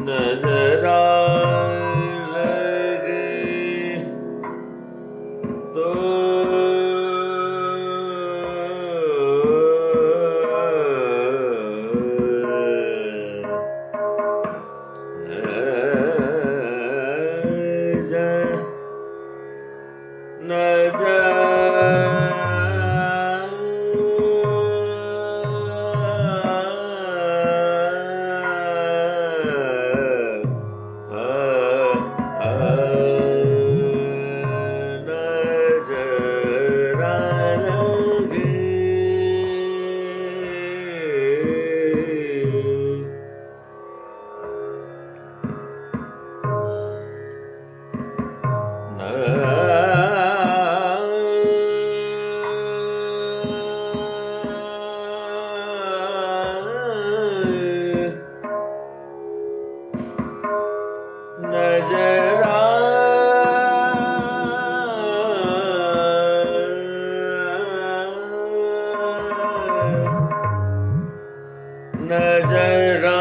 नजरा लगे तो नजरा नजरा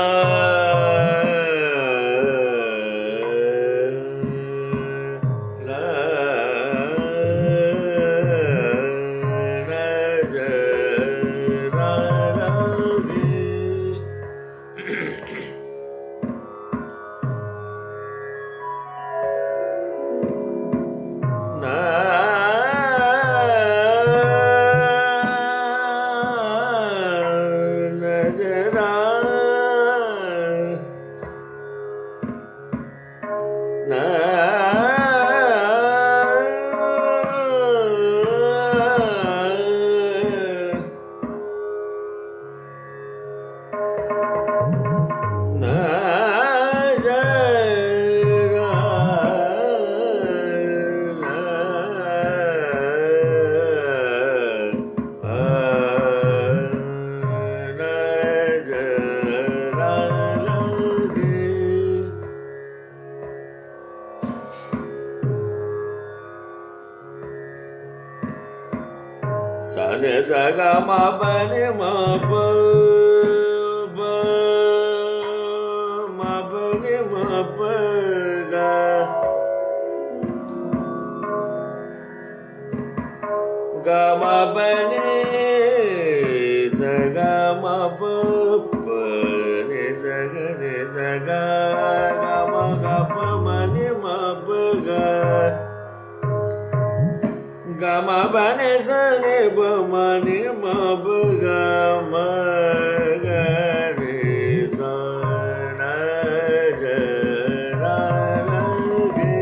साने जगा मा बने मा बने मा गा गा मा बने जगा मा बने जगा गा मा गा मने मा गा गमा बने सने बमने मब गम गरे सन जरा लगे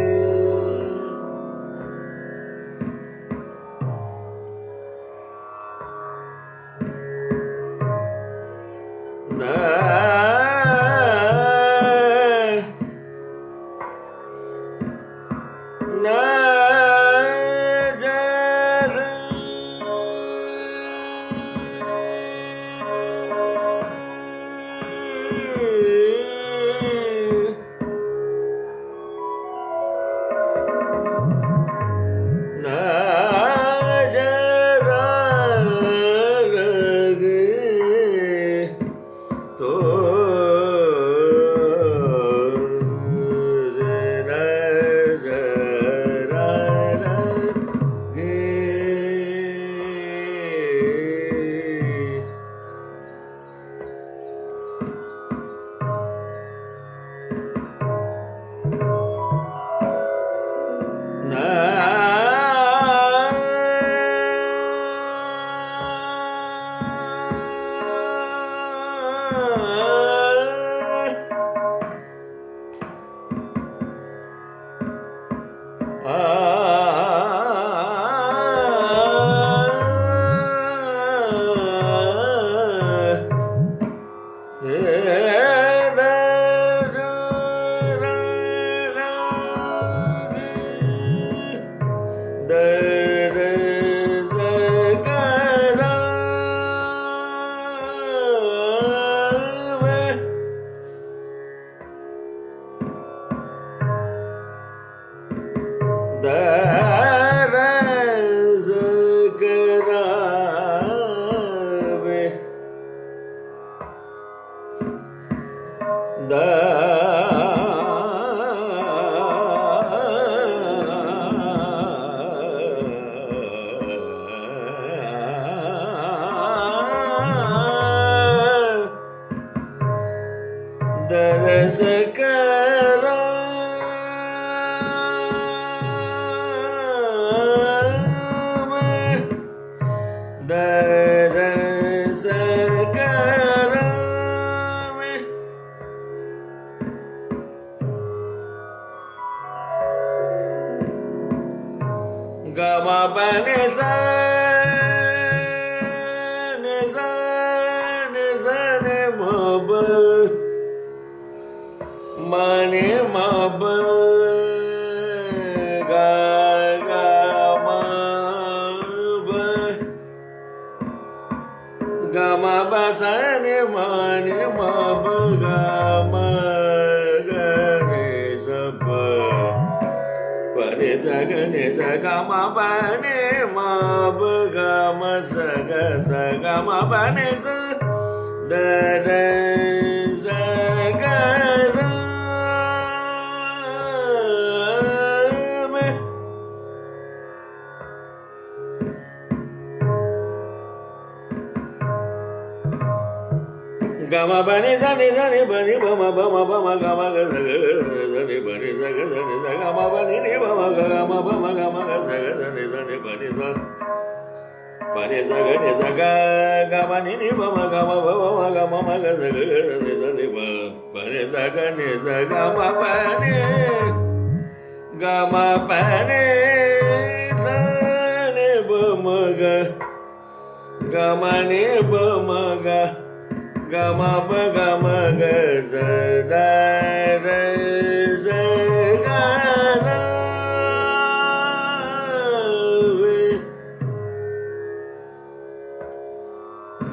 दरस करा दरस करा गमा बने सन मोब माने माब गा गा माब गा मा बा सन माने माब गा मा गा रे सब परे ज ग ने ज गा मा बा ने माब गा मा स गा मा बा ने ज द र ज ग र गमा बने जाने बने बमा गमा ग जाने बने जग जाने ज गमा बने ने बमा गमा ग जाने बने ज बने जग ने जग गमा ने बमा गमा ग जाने बने जग ने ज गमा बने जाने बमा ग गमा ने बमा ग गमा ब गमा ग ज द र ज ग र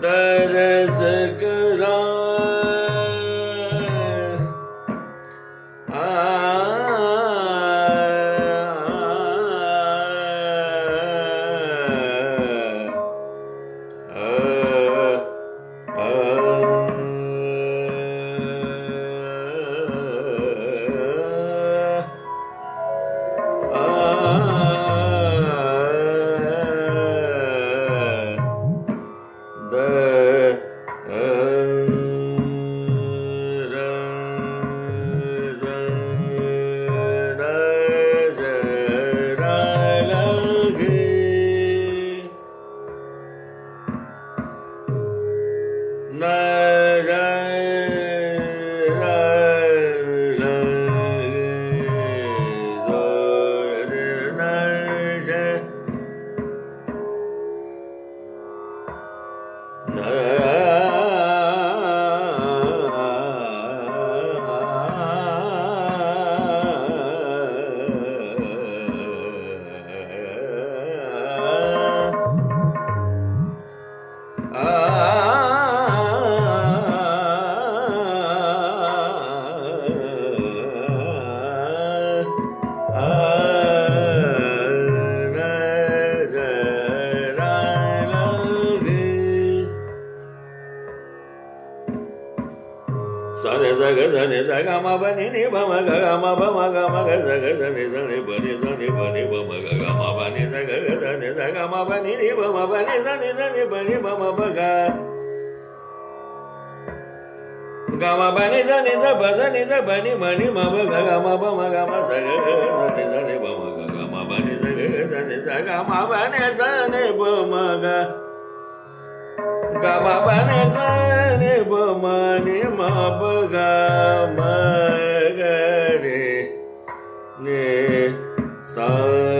द र ज ग र Sane zaga zane zaga ma bani ni ba ma ga ma ba ma ga ma ga zaga zane zane bani ba ma ga ma bani zaga zane zaga ma bani ni ba ma bani zane zane bani ba ma ba ga ga ma bani zane za ba zane za bani mani ma ba ga ma ba ma ga ma zaga zane zane ba ma ga ma bani zaga zane zaga ma bani zane ba ma ga gama bane zane ba mani ma ba ga ma ga re ne सा